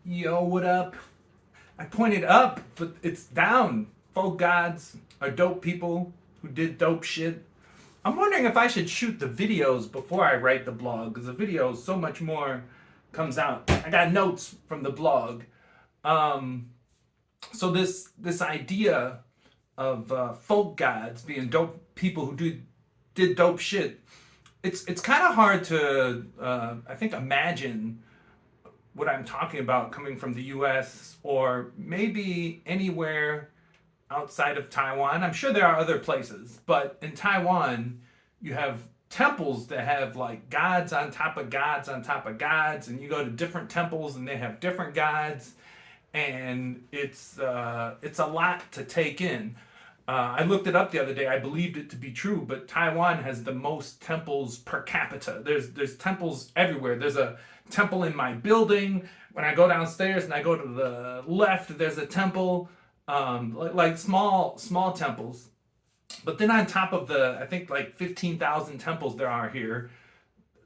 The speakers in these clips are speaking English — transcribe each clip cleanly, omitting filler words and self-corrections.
Yo, what up? I pointed up, but it's down. Folk gods are dope people who did dope shit. I'm wondering if I should shoot the videos before I write the blog, because the videos so much more comes out. I got notes from the blog. Um, so this idea of folk gods being dope people who did dope shit. It's kind of hard to I think imagine what I'm talking about coming from the US or maybe anywhere outside of Taiwan. I'm sure there are other places, but in Taiwan, you have temples that have like gods on top of gods on top of gods, and you go to different temples and they have different gods, and it's a lot to take in. I looked it up the other day. I believed it to be true, but Taiwan has the most temples per capita. There's temples everywhere. There's a temple in my building. When I go downstairs and I go to the left, there's a temple, like small temples. But then on top of the, I think like 15,000 temples there are here,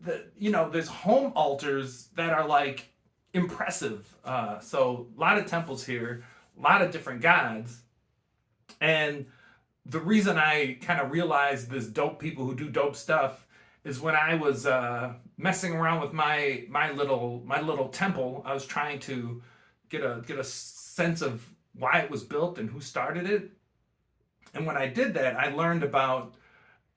there's home altars that are like impressive. So a lot of temples here, a lot of different gods. And the reason I kind of realized this dope people who do dope stuff is when I was messing around with my little temple. I was trying to get a sense of why it was built and who started it. And when I did that, I learned about,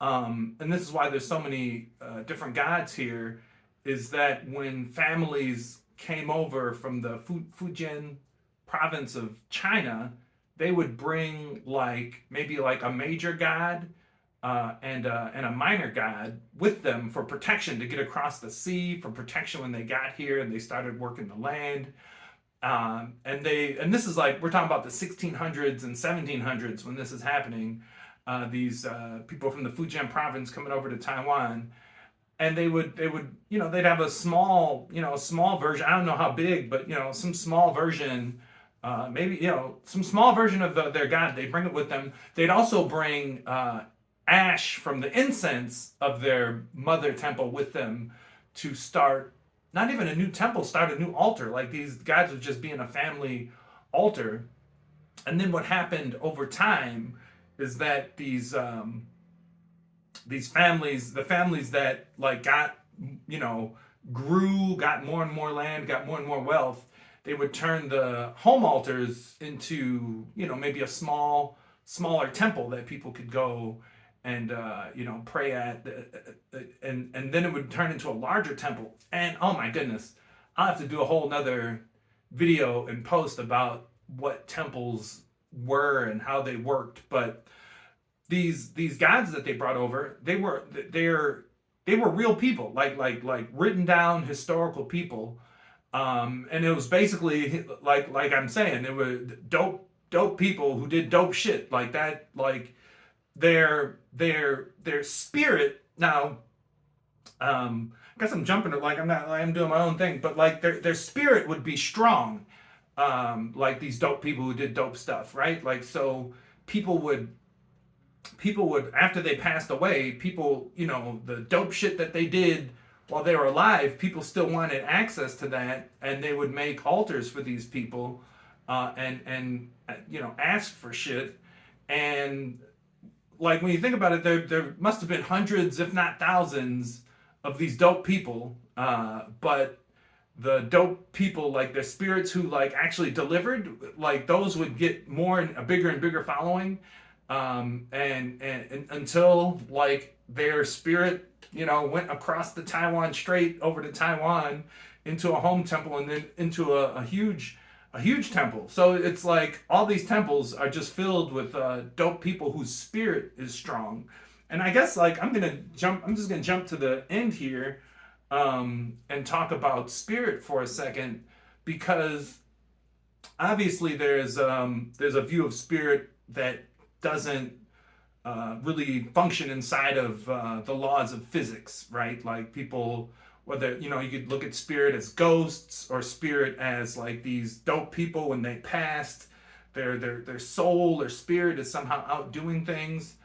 and this is why there's so many different gods here, is that when families came over from the Fujian province of China, they would bring like maybe like a major god and a minor god with them for protection to get across the sea, for protection when they got here and they started working the land. And this is like we're talking about the 1600s and 1700s when this is happening. These people from the Fujian province coming over to Taiwan, and they would they'd have a small version. I don't know how big, but some small version, maybe some small version of their god. They bring it with them. They'd also bring ash from the incense of their mother temple with them to start not even a new temple, start a new altar. Like these guys would just be in a family altar. And then what happened over time is that these families, the families that like got you know grew, got more and more land, got more and more wealth, they would turn the home altars into maybe a smaller temple that people could go and pray at, and then it would turn into a larger temple. And oh my goodness, I'll have to do a whole nother video and post about what temples were and how they worked. But these gods that they brought over, they were real people, like written down historical people. And it was basically like I'm saying, it was dope people who did dope shit like that. Like their spirit now. I guess I'm jumping it, like I'm doing my own thing, but like their spirit would be strong. Like these dope people who did dope stuff, right? Like so people would after they passed away, people, the dope shit that they did while they were alive, people still wanted access to that, and they would make altars for these people, and ask for shit. And like when you think about it, there must have been hundreds, if not thousands, of these dope people. But the dope people, like their spirits who like actually delivered, like those would get more and a bigger following. And until like their spirit, went across the Taiwan Strait over to Taiwan into a home temple and then into a huge temple. So it's like all these temples are just filled with dope people whose spirit is strong. And I guess like I'm just gonna jump to the end here, and talk about spirit for a second, because obviously there's a view of spirit that doesn't really function inside of the laws of physics, right? Like people, whether you could look at spirit as ghosts or spirit as like these dope people when they passed, their soul or spirit is somehow outdoing things.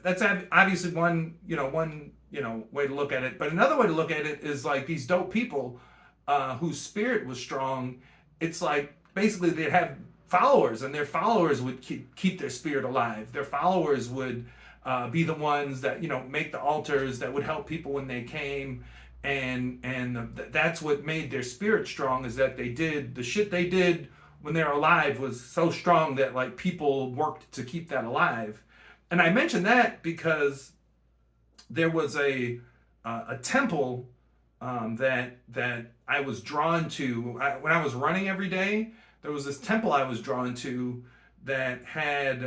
That's obviously one way to look at it. But another way to look at it is like these dope people whose spirit was strong, it's like basically they'd have followers, and their followers would keep their spirit alive. Their followers would be the ones that make the altars that would help people when they came, and that's what made their spirit strong. Is that they did the shit they did when they were alive was so strong that like people worked to keep that alive. And I mentioned that because there was a temple that I was drawn to when I was running every day. There was this temple I was drawn to that had.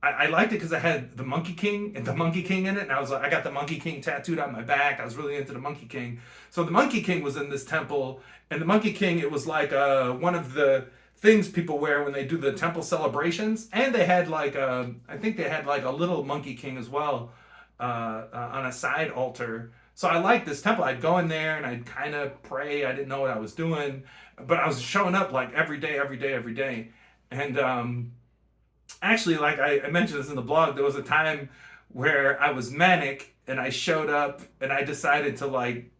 I liked it because it had the Monkey King and the Monkey King in it, and I was like, I got the Monkey King tattooed on my back. I was really into the Monkey King, so the Monkey King was in this temple, and the Monkey King, it was like one of the things people wear when they do the temple celebrations, and they had like I think they had like a little Monkey King as well on a side altar. So I liked this temple. I'd go in there and I'd kind of pray. I didn't know what I was doing, but I was showing up like every day, every day, every day. And actually, like I mentioned this in the blog, there was a time where I was manic and I showed up and I decided to like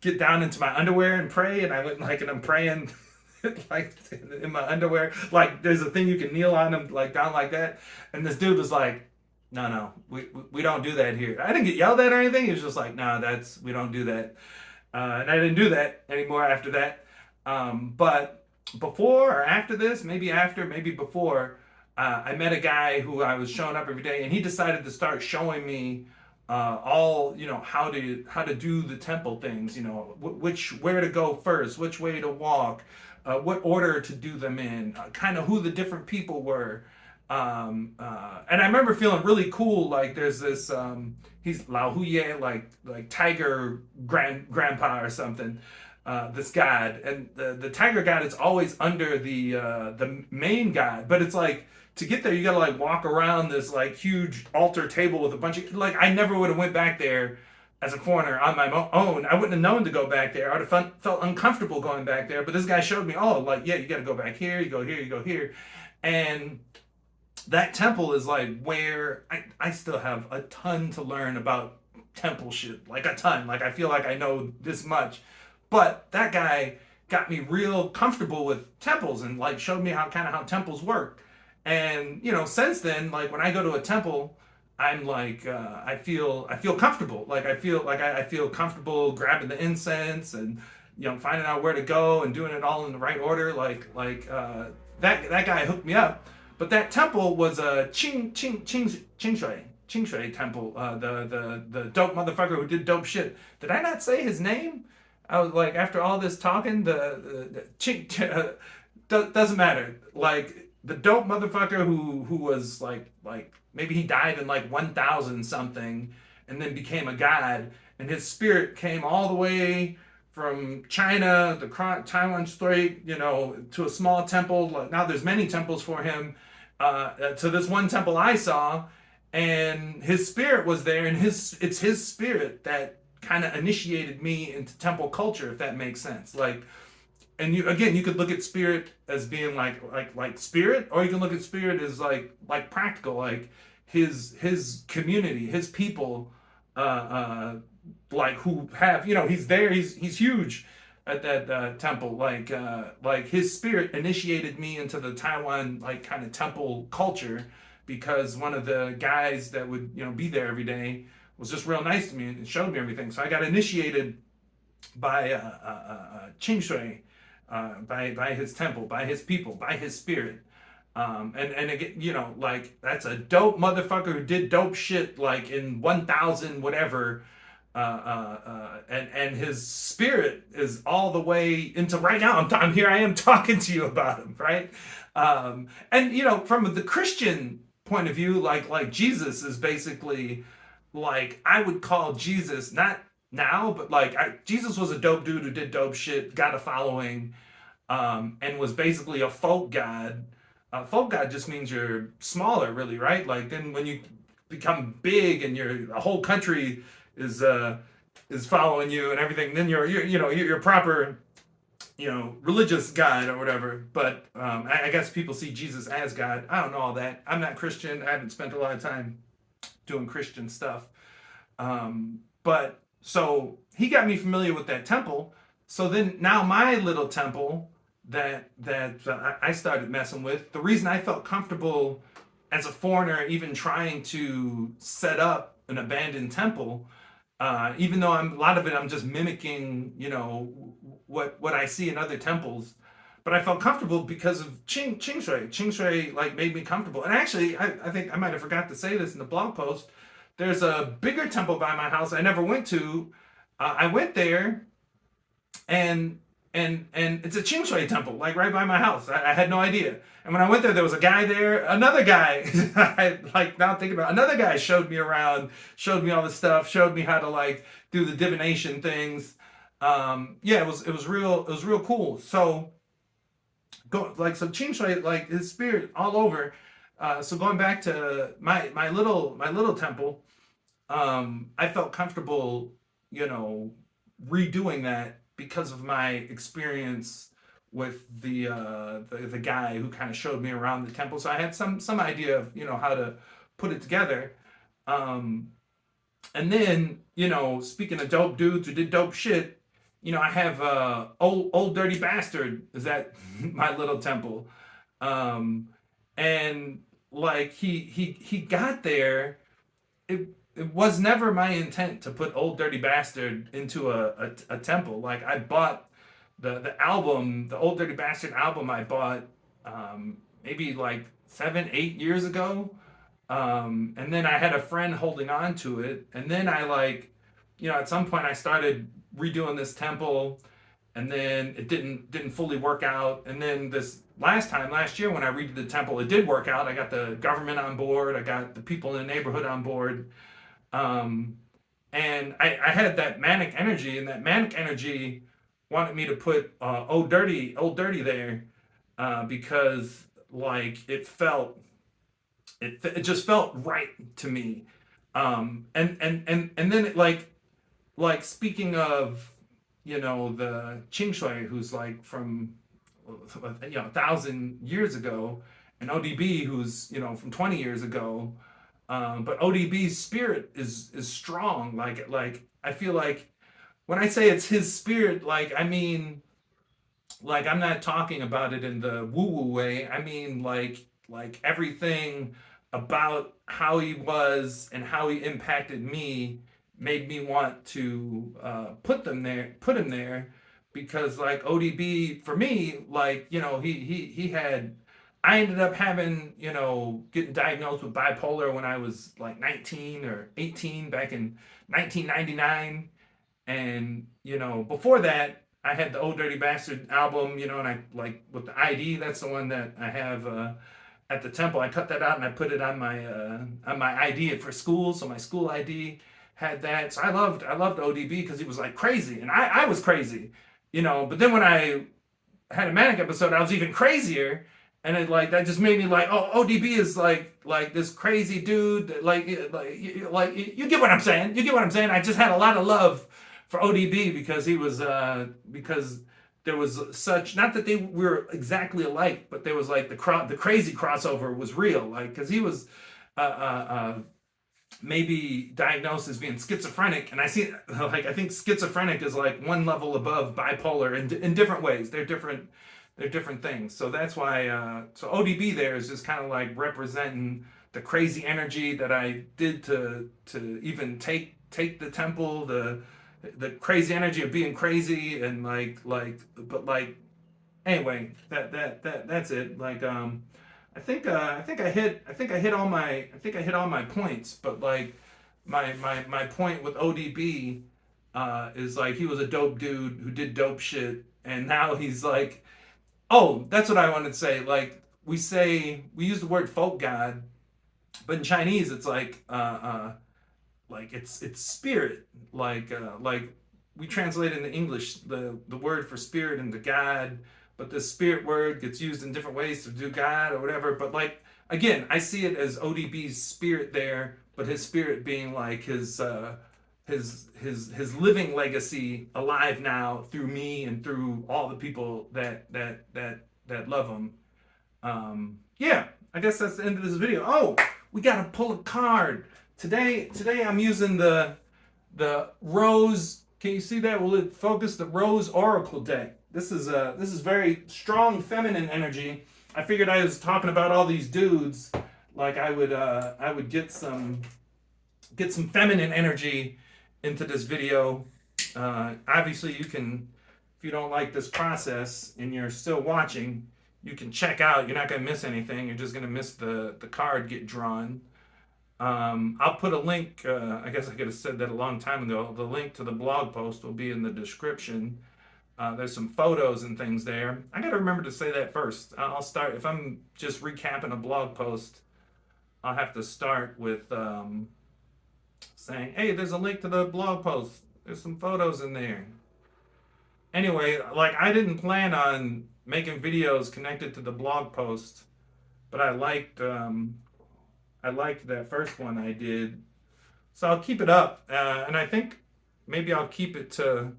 get down into my underwear and pray. And I went like, and I'm praying like in my underwear. Like there's a thing you can kneel on them like down like that. And this dude was like, no, we don't do that here. I didn't get yelled at or anything. He was just like, no, we don't do that. And I didn't do that anymore after that. But before or after this, maybe after, maybe before, I met a guy who I was showing up every day, and he decided to start showing me all how to do the temple things. Where to go first, which way to walk, what order to do them in, kind of who the different people were. And I remember feeling really cool. Like there's this, he's Lao Huye, like tiger grandpa or something. This god, and the tiger god is always under the main god, but it's like to get there you gotta like walk around this like huge altar table with a bunch of like I never would have went back there as a foreigner on my own. I wouldn't have known to go back there. I would have felt uncomfortable going back there. But this guy showed me, oh, like yeah, you got to go back here. You go here. You go here, and that temple is like where I still have a ton to learn about temple shit. Like a ton. Like I feel like I know this much. But that guy got me real comfortable with temples and like showed me how temples work. And since then, like when I go to a temple, I'm like I feel comfortable. Like I feel comfortable grabbing the incense and finding out where to go and doing it all in the right order. That guy hooked me up. But that temple was a Qing Shui temple. The dope motherfucker who did dope shit. Did I not say his name? I was like, after all this talking, the Ching doesn't matter. Like the dope motherfucker who was like maybe he died in like 1000 something, and then became a god, and his spirit came all the way from China, the Taiwan Strait, to a small temple. Like now there's many temples for him. To this one temple I saw, and his spirit was there, and it's his spirit that kind of initiated me into temple culture, if that makes sense. Like, and you could look at spirit as being like spirit, or you can look at spirit as like practical, like his community, his people, like who have he's there, he's huge at that temple. Like his spirit initiated me into the Taiwan like kind of temple culture, because one of the guys that would be there every day was just real nice to me and showed me everything. So I got initiated by Qing Shui, by his temple, by his people, by his spirit. And again, like that's a dope motherfucker who did dope shit like in 1000 whatever. And his spirit is all the way into right now. I'm here. I am talking to you about him, right? And from the Christian point of view, like Jesus is basically like I would call Jesus not now, but Jesus was a dope dude who did dope shit, got a following, and was basically a folk god. Folk god just means you're smaller, really, right? Like then when you become big and a whole country is following you and everything, then you're proper religious God or whatever. But I guess people see Jesus as God. I don't know all that. I'm not Christian. I haven't spent a lot of time doing Christian stuff. But so he got me familiar with that temple. So then now my little temple I started messing with. The reason I felt comfortable as a foreigner, even trying to set up an abandoned temple, even though a lot of it I'm just mimicking, what I see in other temples. But I felt comfortable because of Qing Shui. Qing Shui like made me comfortable. And actually, I think I might have forgot to say this in the blog post. There's a bigger temple by my house I never went to. I went there, and it's a Qing Shui temple, like right by my house. I had no idea. And when I went there, there was a guy there, another guy. I like now thinking about it, another guy showed me around, showed me all the stuff, showed me how to like do the divination things. Yeah, it was real cool. So so Qing Shui, like his spirit all over. So going back to my little temple, I felt comfortable, you know, redoing that because of my experience with the guy who kind of showed me around the temple. So I had some idea of how to put it together. Um, and then speaking of dope dudes who did dope shit, I have old dirty bastard is at my little temple, um, and like he got there. It was never my intent to put Old Dirty Bastard into a temple. Like I bought the album, the Old Dirty Bastard album. I bought maybe like 7 8 years ago, and then I had a friend holding on to it, and then I like, at some point I started redoing this temple, and then it didn't fully work out, and then this last year when I redid the temple, it did work out. I got the government on board. I got the people in the neighborhood on board, um, and I had that manic energy, and that manic energy wanted me to put old dirty there, because like it just felt right to me. And then like speaking of the Qing Shui, who's like from 1,000 years ago, and ODB, who's from 20 years ago. But ODB's spirit is strong. Like I feel like when I say it's his spirit, like I mean, like I'm not talking about it in the woo woo way. I mean like everything about how he was and how he impacted me made me want to put him there, because like ODB for me, like he had. I ended up having, getting diagnosed with bipolar when I was like 19 or 18 back in 1999. And, before that, I had the Old Dirty Bastard album, and I like with the ID, that's the one that I have at the temple. I cut that out and I put it on my ID for school. So my school ID had that. So I loved ODB because he was like crazy, and I was crazy, But then when I had a manic episode, I was even crazier, and it like that just made me like, oh, ODB is like this crazy dude. Like you get what I'm saying. You get what I'm saying. I just had a lot of love for ODB because he was because there was such, not that they were exactly alike, but there was like the crazy crossover was real. Like because he was uh, uh, uh, maybe diagnosed as being schizophrenic, and I see like I think schizophrenic is like one level above bipolar in different ways. They're different things. So that's why so ODB there is just kind of like representing the crazy energy that I did to even take the temple, the crazy energy of being crazy, and but like anyway, that's it. Like I hit all my points, but like my point with ODB is like he was a dope dude who did dope shit, and now he's like, oh, that's what I wanted to say. Like we use the word folk god, but in Chinese it's like it's spirit. Like we translate into English the word for spirit into God, but the spirit word gets used in different ways to do God or whatever. But like again, I see it as ODB's spirit there, but his spirit being like his living legacy alive now through me and through all the people that love him. Yeah, I guess that's the end of this video. Oh, we gotta pull a card today. I'm using the Rose. Can you see that? Will it focus? The Rose Oracle deck. This is very strong feminine energy. I figured I was talking about all these dudes, like I would get some feminine energy into this video. Obviously, you can, if you don't like this process and you're still watching, you can check out. You're not going to miss anything. You're just going to miss the card get drawn. I'll put a link. I guess I could have said that a long time ago. The link to the blog post will be in the description. There's some photos and things there. I got to remember to say that first. I'll start, if I'm just recapping a blog post, I'll have to start with saying, hey, there's a link to the blog post. There's some photos in there. Anyway, like I didn't plan on making videos connected to the blog post, but I liked that first one I did. So I'll keep it up. And I think maybe I'll keep it to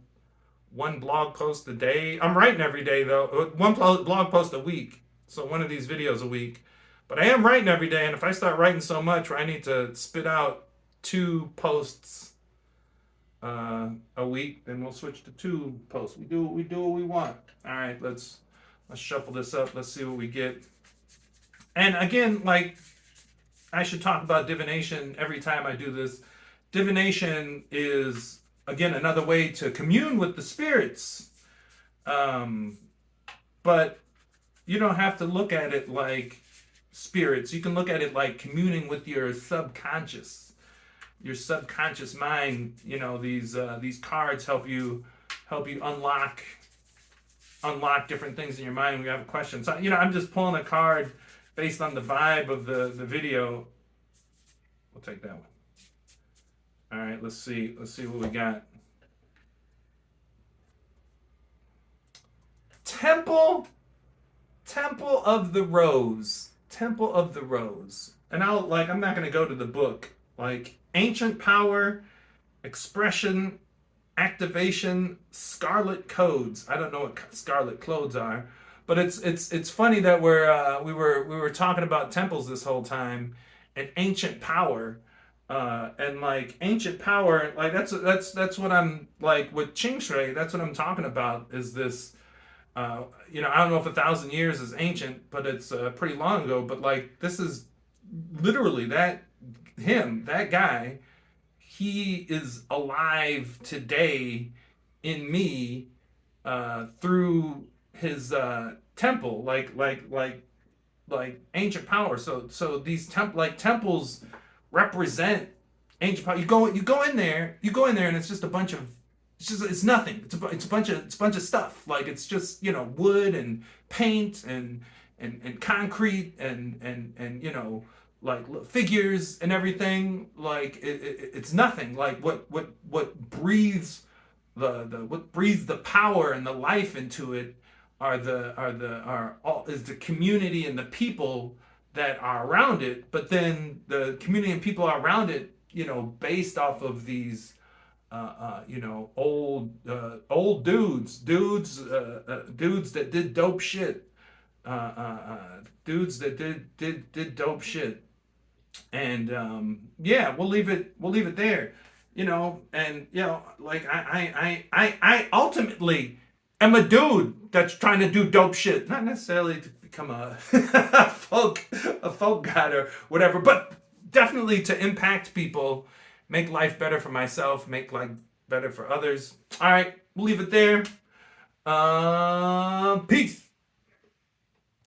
one blog post a day. I'm writing every day though, one blog post a week. So one of these videos a week. But I am writing every day, and if I start writing so much where I need to spit out 2 posts a week, then we'll switch to 2 posts. We do what we want. All right, let's shuffle this up. Let's see what we get. And again, like I should talk about divination every time I do this. Divination is again another way to commune with the spirits, but you don't have to look at it like spirits. You can look at it like communing with your subconscious mind. You know, these cards help you unlock different things in your mind when you have a question. So you know, I'm just pulling a card based on the vibe of the video. We'll take that one. All right, let's see what we got. Temple of the Rose. Temple of the Rose. And I'm not going to go to the book. Like ancient power, expression, activation, scarlet codes. I don't know what scarlet codes are, but it's funny that we were talking about temples this whole time and ancient power. And like ancient power, like that's what I'm like with Ching Shui. That's what I'm talking about. Is this, you know, I don't know if 1,000 years is ancient, but it's pretty long ago. But like this is literally that guy. He is alive today in me through his temple, like ancient power. So these temples represent ancient power. You go in there, and it's just a bunch of it's nothing. It's a bunch of stuff. Like it's just, you know, wood and paint and concrete and you know, like figures and everything. Like it's nothing. Like what breathes the power and the life into it is the community and the people that are around it. But then the community and people are around it, you know, based off of these you know, old dudes that did dope shit, dudes that did dope shit. And yeah, we'll leave it there, you know. And you know, like I ultimately am a dude that's trying to do dope shit, not necessarily to become a a folk god or whatever, but definitely to impact people, make life better for myself, make life better for others. All right, we'll leave it there. Peace.